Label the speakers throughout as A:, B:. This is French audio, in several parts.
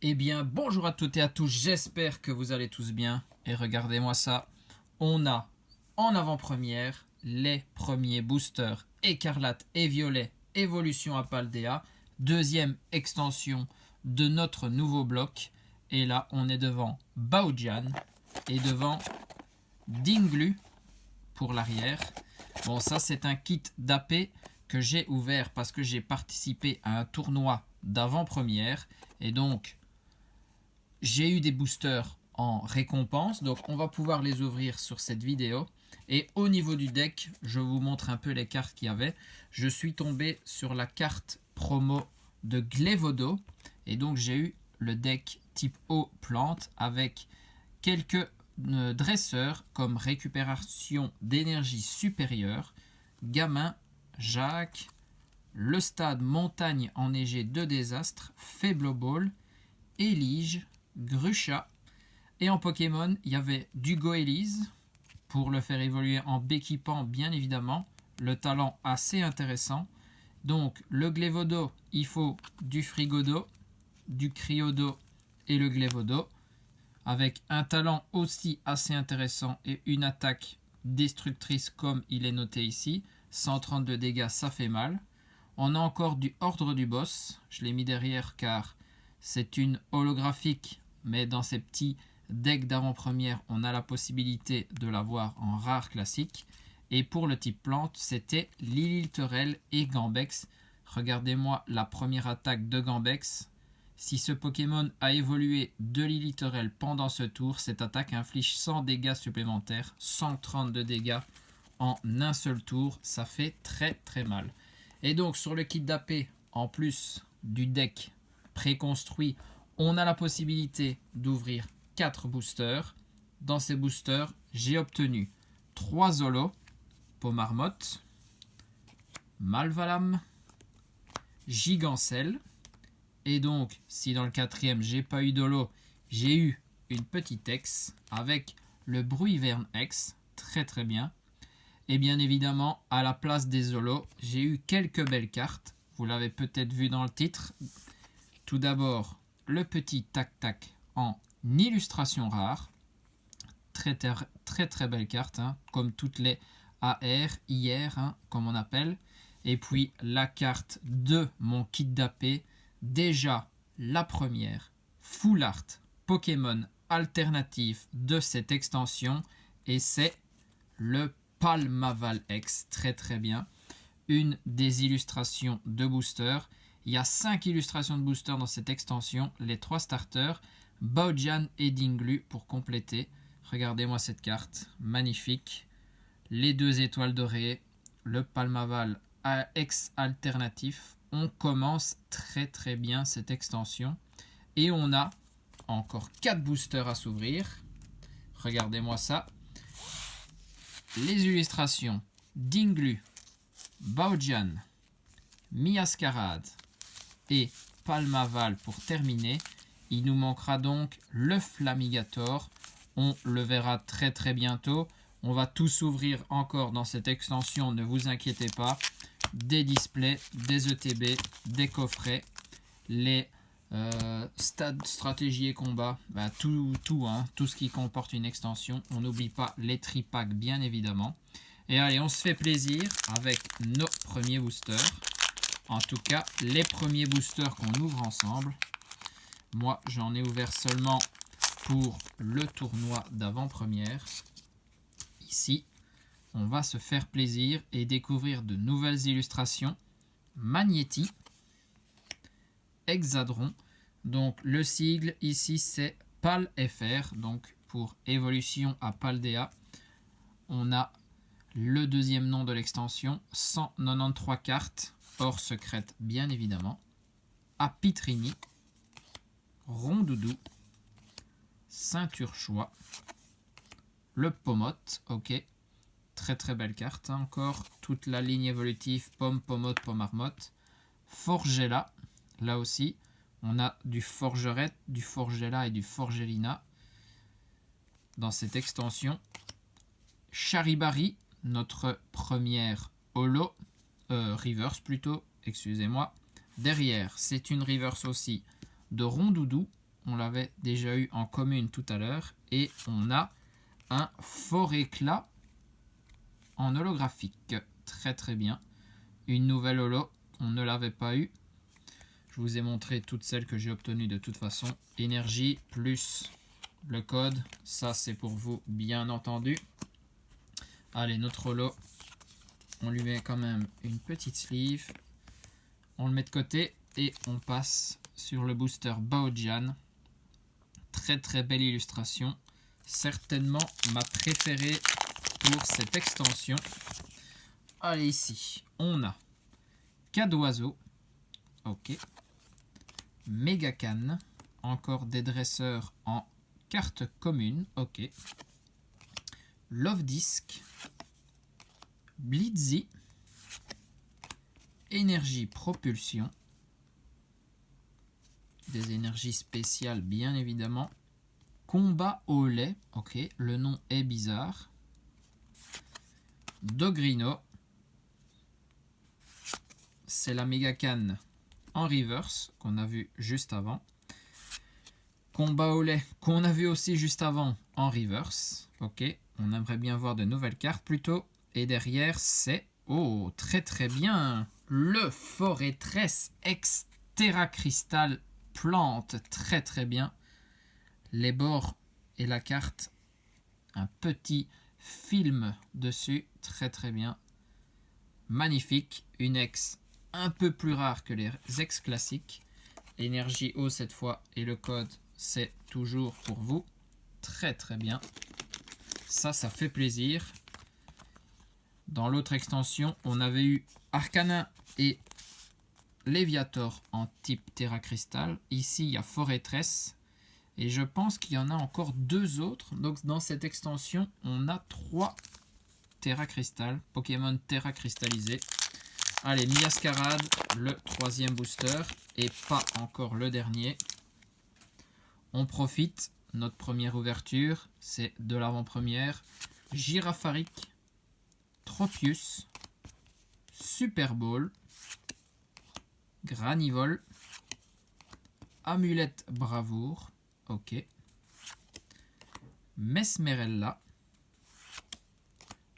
A: Eh bien, bonjour à toutes et à tous, j'espère que vous allez tous bien. Et regardez-moi ça, on a en avant-première les premiers boosters écarlate et violet évolution à Paldea, deuxième extension de notre nouveau bloc. Et là, on est devant Baojian et devant Dinglu pour l'arrière. Bon, ça c'est un kit d'AP que j'ai ouvert parce que j'ai participé à un tournoi d'avant-première. Et donc, j'ai eu des boosters en récompense, donc on va pouvoir les ouvrir sur cette vidéo. Et au niveau du deck, je vous montre un peu les cartes qu'il y avait. Je suis tombé sur la carte promo de Glevodo, et donc j'ai eu le deck type eau plante avec quelques dresseurs comme récupération d'énergie supérieure, Gamin, Jacques, le stade montagne enneigée de désastre, Faible Ball, Elige, Grucha. Et en Pokémon, il y avait du Goélise pour le faire évoluer en Béquipant, bien évidemment. Le talent assez intéressant. Donc, le Glevodo, il faut du Frigodo, du Cryodo et le Glevodo. Avec un talent aussi assez intéressant et une attaque destructrice comme il est noté ici. 132 dégâts, ça fait mal. On a encore du Ordre du Boss. Je l'ai mis derrière car c'est une holographique, mais dans ces petits decks d'avant-première, on a la possibilité de l'avoir en rare classique. Et pour le type plante, c'était Lilithorel et Gambex. Regardez-moi la première attaque de Gambex. Si ce Pokémon a évolué de Lilithorel pendant ce tour, cette attaque inflige 100 dégâts supplémentaires, 132 dégâts en un seul tour. Ça fait très très mal. Et donc sur le kit d'AP, en plus du deck préconstruit, on a la possibilité d'ouvrir 4 boosters. Dans ces boosters, j'ai obtenu 3 Zolo, Pomarmotte, Malvalam, Gigancelle. Et donc, si dans le quatrième, j'ai pas eu d'Holo, j'ai eu une petite X avec le Bruivern X, très très bien. Et bien évidemment, à la place des Holos, j'ai eu quelques belles cartes. Vous l'avez peut-être vu dans le titre. Tout d'abord, le petit Tac-Tac en illustration rare. Très très très belle carte, hein, comme toutes les AR, IR, hein, comme on appelle. Et puis la carte de mon kit d'AP. Déjà la première full art Pokémon alternative de cette extension. Et c'est le Palmaval X, très très bien. Une des illustrations de booster. Il y a 5 illustrations de booster dans cette extension. Les 3 starters, Baojian et Dinglu pour compléter. Regardez-moi cette carte, magnifique. Les 2 étoiles dorées, le Palmaval X alternatif. On commence très très bien cette extension. Et on a encore 4 boosters à s'ouvrir. Regardez-moi ça. Les illustrations Dinglu, Baojian, Miascarade et Palmaval pour terminer. Il nous manquera donc le Flamigator. On le verra très très bientôt. On va tout s'ouvrir encore dans cette extension, ne vous inquiétez pas. Des displays, des ETB, des coffrets, les stades, stratégie et combat, tout ce qui comporte une extension. On n'oublie pas les tripacks bien évidemment. Et allez, on se fait plaisir avec nos premiers boosters. En tout cas, les premiers boosters qu'on ouvre ensemble. Moi, j'en ai ouvert seulement pour le tournoi d'avant-première. Ici, on va se faire plaisir et découvrir de nouvelles illustrations. Magnéti, Hexadron. Donc le sigle ici c'est PAL-FR, donc pour évolution à Paldea. On a le deuxième nom de l'extension, 193 cartes, hors secrète bien évidemment. Apitrini, Rondoudou, Ceinture-Choix, le Pomote, ok. Très très belle carte, hein, encore toute la ligne évolutive, Pomme, Pomote, Pomarmotte. Forgella, là aussi, on a du Forgerette, du Forgella et du Forgelina dans cette extension. Charibari, notre première holo, reverse plutôt, excusez-moi. Derrière, c'est une reverse aussi de Rondoudou, on l'avait déjà eu en commune tout à l'heure. Et on a un fort éclat en holographique. Très très bien. Une nouvelle holo, on ne l'avait pas eu. Je vous ai montré toutes celles que j'ai obtenues de toute façon. Énergie plus le code, ça c'est pour vous bien entendu. Allez, notre holo, on lui met quand même une petite sleeve. On le met de côté et on passe sur le booster Baojian. Très très belle illustration. Certainement ma préférée pour cette extension. Allez, ici, on a Cas d'oiseau. Ok. Megacan. Encore des dresseurs en carte commune. Ok. Love Disc. Blitzy. Énergie propulsion. Des énergies spéciales bien évidemment. Combat au lait. Ok. Le nom est bizarre. Dogrino. C'est la Megacan en reverse qu'on a vu juste avant. Combat au lait qu'on a vu aussi juste avant en reverse. Ok, on aimerait bien voir de nouvelles cartes plutôt. Et derrière c'est, oh très très bien, le Forêtress ex Terra Crystal plante. Très très bien. Les bords et la carte, un petit film dessus. Très très bien. Magnifique, une ex un peu plus rare que les ex classiques. Énergie eau cette fois et le code c'est toujours pour vous. Très très bien. Ça fait plaisir. Dans l'autre extension, on avait eu Arcana et Léviator en type Terra Crystal. Ici, il y a Forêtress. Et je pense qu'il y en a encore 2 autres. Donc dans cette extension, on a 3 Terra Crystal. Pokémon Terra cristallisé. Allez, Miascarade, le 3e booster. Et pas encore le dernier. On profite. Notre première ouverture, c'est de l'avant-première. Girafarik, Tropius, Super Bowl, Granivol, Amulette Bravoure, ok. Mesmerella,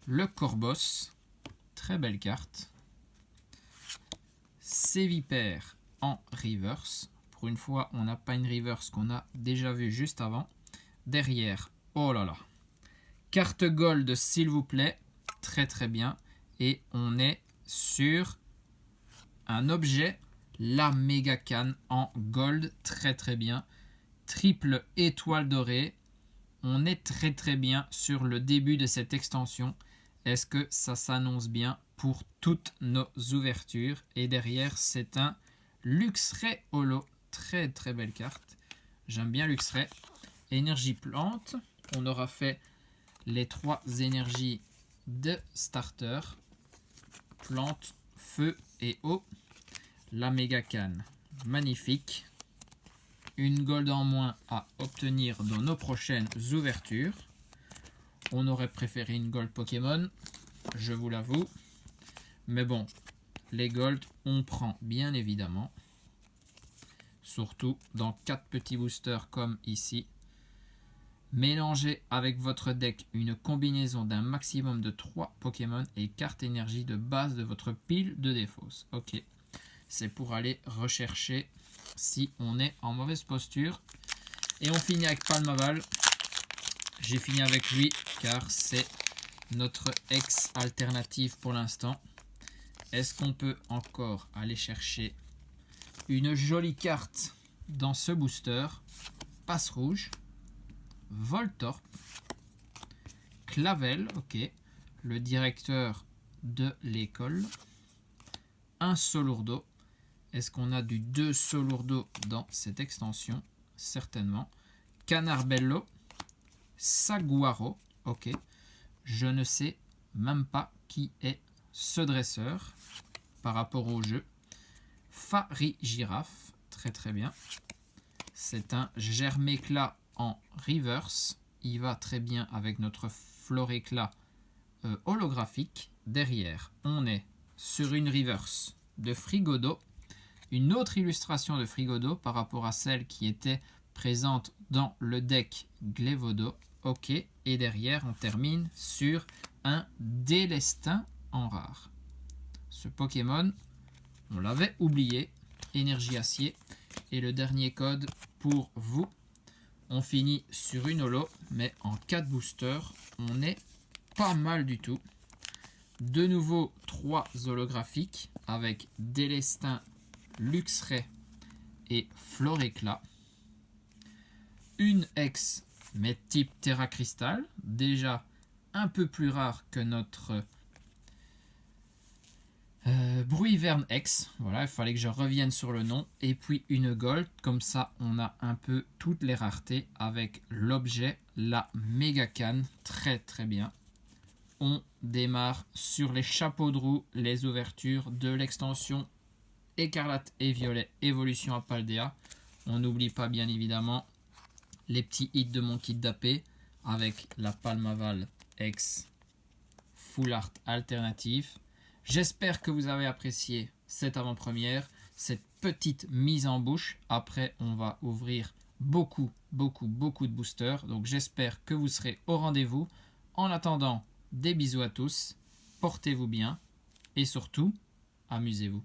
A: le Corbos, très belle carte. Sévipère en reverse. Pour une fois, on n'a pas une reverse qu'on a déjà vu juste avant. Derrière, oh là là, carte gold s'il vous plaît, très très bien. Et on est sur un objet, la Megacan en gold, très très bien. Triple étoile dorée. On est très très bien sur le début de cette extension. Est-ce que ça s'annonce bien pour toutes nos ouvertures? Et derrière, c'est un Luxray Holo. Très très belle carte. J'aime bien Luxray. Énergie plante. On aura fait les 3 énergies de starter. Plante, feu et eau. La Megacan, magnifique. Une gold en moins à obtenir dans nos prochaines ouvertures. On aurait préféré une gold Pokémon, je vous l'avoue. Mais bon, les gold, on prend bien évidemment. Surtout dans 4 petits boosters comme ici. Mélangez avec votre deck une combinaison d'un maximum de 3 Pokémon et carte énergie de base de votre pile de défausse. Ok, c'est pour aller rechercher si on est en mauvaise posture. Et on finit avec Palmaval. J'ai fini avec lui car c'est notre ex alternative pour l'instant. Est-ce qu'on peut encore aller chercher une jolie carte dans ce booster? Passe rouge, Voltorb, Clavel, ok, le directeur de l'école, un Solourdo. Est-ce qu'on a du 2 Solourdo dans cette extension? Certainement. Canarbello, Saguaro, ok. Je ne sais même pas qui est ce dresseur par rapport au jeu. Farigiraf, très très bien. C'est un Germéclat en reverse. Il va très bien avec notre Floréclat holographique. Derrière, on est sur une reverse de Frigodo. Une autre illustration de Frigodo par rapport à celle qui était présente dans le deck Glevodo. Ok, et derrière on termine sur un Délestin en rare. Ce Pokémon, on l'avait oublié, énergie acier. Et le dernier code pour vous, on finit sur une holo, mais en 4 boosters, on est pas mal du tout. De nouveau 3 holographiques avec Délestin, Luxray et Floréclat. Une ex, mais type Terra Crystal, déjà un peu plus rare que notre Bruivern X. Voilà, il fallait que je revienne sur le nom. Et puis une Gold, comme ça on a un peu toutes les raretés avec l'objet, la méga canne, très très bien. On démarre sur les chapeaux de roue, les ouvertures de l'extension Écarlate et Violet Évolution à Paldea. On n'oublie pas bien évidemment les petits hits de mon kit d'AP avec la Palmaval X Full Art alternative. J'espère que vous avez apprécié cette avant-première, cette petite mise en bouche. Après, on va ouvrir beaucoup de boosters. Donc j'espère que vous serez au rendez-vous. En attendant, des bisous à tous, portez-vous bien et surtout, amusez-vous.